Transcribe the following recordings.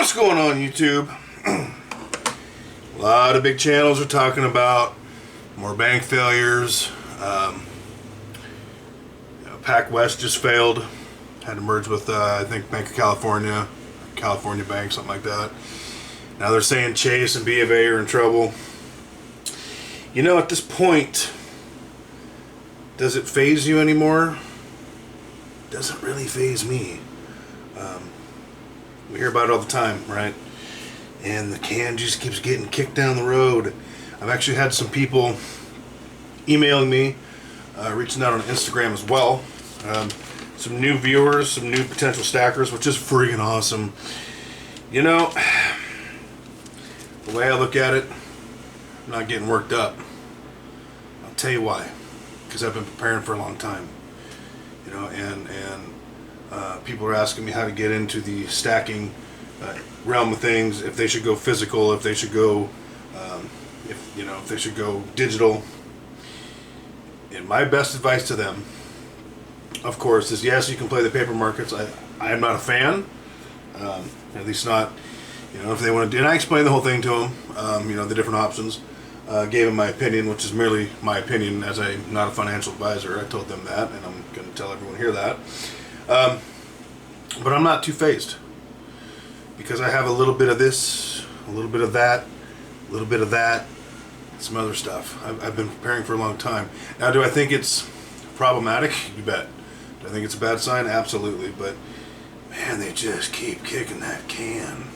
What's going on, YouTube? A lot of big channels are talking about more bank failures. Pac West just failed. Had to merge with, I think, Bank of California, California Bank, something like that. Now they're saying Chase and B of A are in trouble. You know, at this point, does it faze you anymore? Doesn't really faze me. We hear about it all the time, right? And the can just keeps getting kicked down the road. I've actually had some people emailing me, reaching out on Instagram as well. Some new viewers, some new potential stackers, which is freaking awesome. You know, the way I look at it, I'm not getting worked up. I'll tell you why. Because I've been preparing for a long time. You know, and people are asking me how to get into the stacking realm of things, if they should go physical, if they should go if they should go digital. And my best advice to them, of course, is yes, you can play the paper markets. I am not a fan, at least not, if they want to do. And I explained the whole thing to them, the different options. Gave them my opinion, which is merely my opinion, as I'm not a financial advisor. I told them that, and I'm going to tell everyone here that. But I'm not too phased, because I have a little bit of this, a little bit of that, a little bit of that, some other stuff. I've been preparing for a long time. Now, do I think it's problematic? You bet. Do I think it's a bad sign? Absolutely. But, man, they just keep kicking that can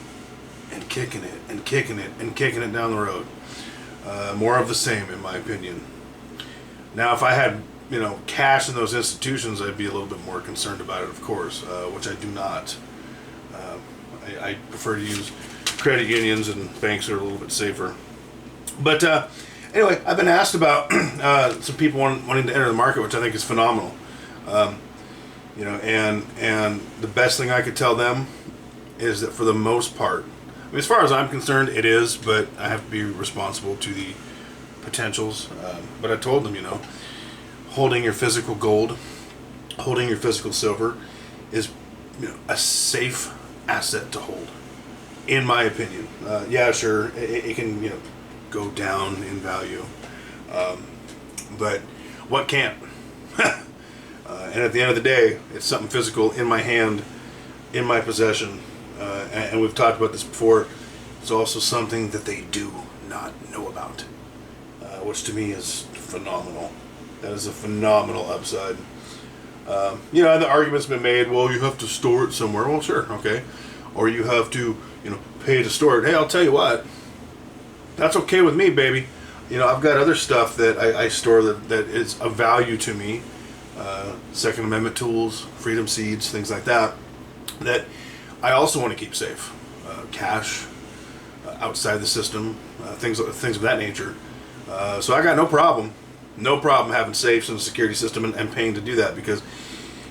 and kicking it and kicking it and kicking it down the road. More of the same, in my opinion. Now, if I had, cash in those institutions, I'd be a little bit more concerned about it, of course, which I do not. I prefer to use credit unions, and banks are a little bit safer. But anyway, I've been asked about some people wanting to enter the market, which I think is phenomenal. And the best thing I could tell them is that for the most part, as far as I'm concerned, it is, but I have to be responsible to the potentials. But I told them, holding your physical gold, holding your physical silver is, a safe asset to hold, in my opinion. Yeah, sure, it can, go down in value, but what can't? And at the end of the day, it's something physical in my hand, in my possession. And we've talked about this before. It's also something that they do not know about, which to me is phenomenal. That is a phenomenal upside. The argument's been made, well, you have to store it somewhere. Well, sure, okay. Or you have to, pay to store it. Hey, I'll tell you what, that's okay with me, baby. I've got other stuff that I store that is of value to me. Second Amendment tools, freedom seeds, things like that I also want to keep safe. Cash, outside the system, things of that nature. So I got no problem having safes in the security system and paying to do that, because,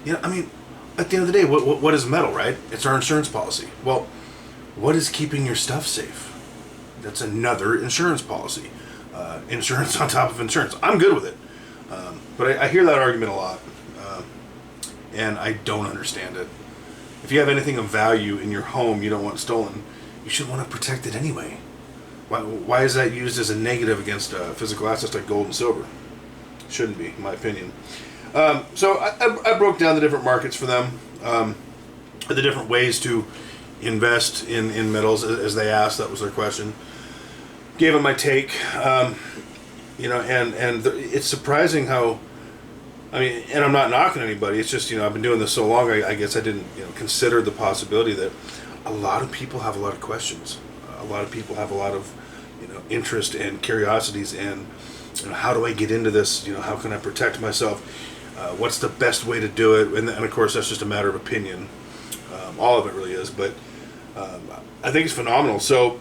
at the end of the day, what is metal, right? It's our insurance policy. Well, what is keeping your stuff safe? That's another insurance policy. Insurance on top of insurance. I'm good with it. But I hear that argument a lot, and I don't understand it. If you have anything of value in your home you don't want stolen, you should want to protect it anyway. Why is that used as a negative against physical assets like gold and silver? Shouldn't be, in my opinion. So I broke down the different markets for them, the different ways to invest in metals, as they asked. That was their question. Gave them my take, and it's surprising how, and I'm not knocking anybody, it's just, I've been doing this so long, I guess I didn't, consider the possibility that a lot of people have a lot of questions. A lot of people have a lot of, interest and curiosities, and, how do I get into this? How can I protect myself? What's the best way to do it? And of course, that's just a matter of opinion. All of it really is, but I think it's phenomenal. So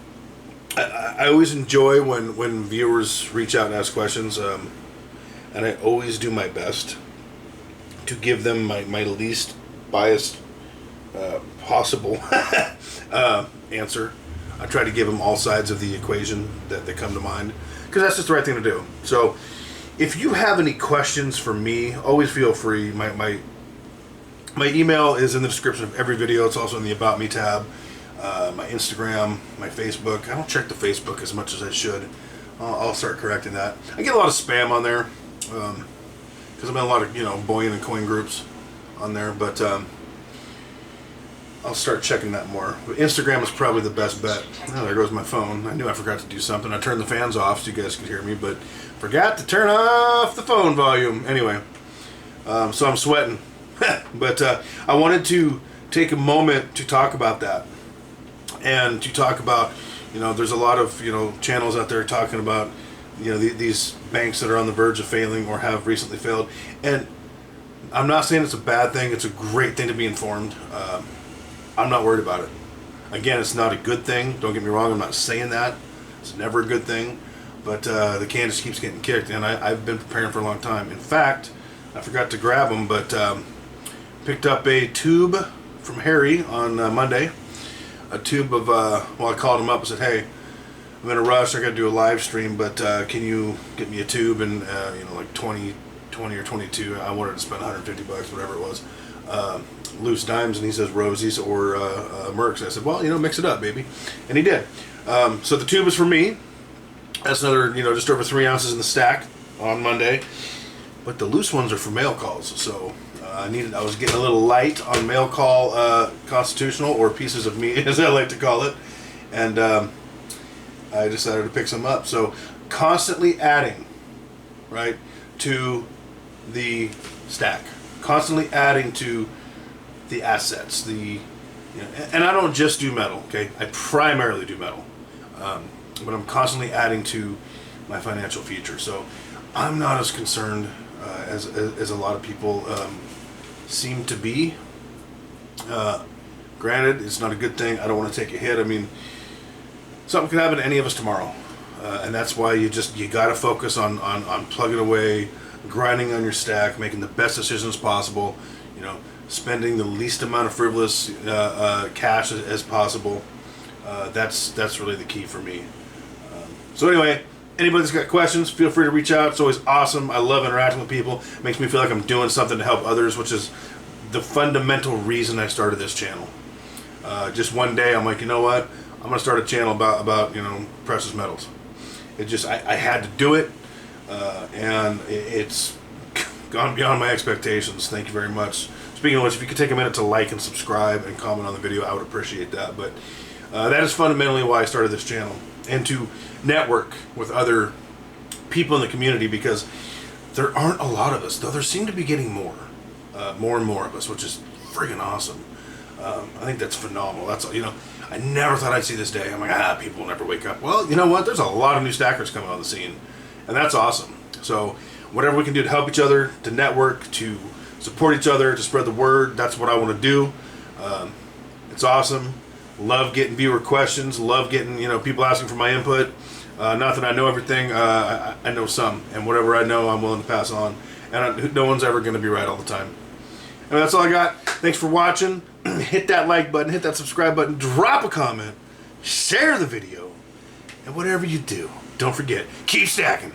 I always enjoy when viewers reach out and ask questions, and I always do my best to give them my least biased possible answer. I try to give them all sides of the equation that come to mind, because that's just the right thing to do. So if you have any questions for me, always feel free. My email is in the description of every video. It's also in the About Me tab. my Instagram, my Facebook. I don't check the Facebook as much as I should. I'll start correcting that. I get a lot of spam on there because I'm in a lot of, you know, Boyan and coin groups on there, but I'll start checking that more. But Instagram is probably the best bet. Oh, there goes my phone. I knew I forgot to do something. I turned the fans off so you guys could hear me, but forgot to turn off the phone volume. Anyway, so I'm sweating. But I wanted to take a moment to talk about that. And to talk about, you know, there's a lot of, you know, channels out there talking about, you know, these banks that are on the verge of failing or have recently failed. And I'm not saying it's a bad thing. It's a great thing to be informed. I'm not worried about it. Again, it's not a good thing. Don't get me wrong. I'm not saying that. It's never a good thing. But the can just keeps getting kicked. And I've been preparing for a long time. In fact, I forgot to grab them, but picked up a tube from Harry on Monday. A tube of, well, I called him up and said, hey, I'm in a rush. I got to do a live stream, but can you get me a tube and, you know, like 20 or 22. I wanted to spend $150, whatever it was. Loose dimes, and he says rosies or Mercs. I said, well, you know, mix it up, baby. And he did. So the tube is for me. That's another, you know, just over 3 ounces in the stack on Monday. But the loose ones are for mail calls. So I was getting a little light on mail call constitutional, or pieces of meat, as I like to call it. And I decided to pick some up. So constantly adding, right, to the stack. Constantly adding to the assets. You know, and I don't just do metal, okay? I primarily do metal. But I'm constantly adding to my financial future. So I'm not as concerned as a lot of people seem to be. Granted, it's not a good thing. I don't want to take a hit. I mean, something could happen to any of us tomorrow. And that's why you got to focus on plugging away, grinding on your stack, making the best decisions possible, you know, spending the least amount of frivolous cash as possible. That's really the key for me. So anyway, anybody that's got questions, feel free to reach out. It's always awesome. I love interacting with people. It makes me feel like I'm doing something to help others, which is the fundamental reason I started this channel. Just one day, I'm like, you know what? I'm going to start a channel about you know, precious metals. It just, I had to do it, and it's gone beyond my expectations. Thank you very much. Speaking of which, if you could take a minute to like and subscribe and comment on the video, I would appreciate that. But that is fundamentally why I started this channel, and to network with other people in the community, because there aren't a lot of us, though there seem to be getting more and more of us, which is friggin' awesome. I think that's phenomenal. That's, you know, I never thought I'd see this day. I'm like, people will never wake up. Well, you know what? There's a lot of new stackers coming on the scene, and that's awesome. So whatever we can do to help each other, to network, to support each other, to spread the word, that's what I want to do. It's awesome. Love getting viewer questions. Love getting, you know, people asking for my input. Not that I know everything. I know some, and whatever I know, I'm willing to pass on. And no one's ever going to be right all the time. And that's all I got. Thanks for watching. Hit that like button, hit that subscribe button, drop a comment, share the video, and whatever you do, don't forget, keep stacking.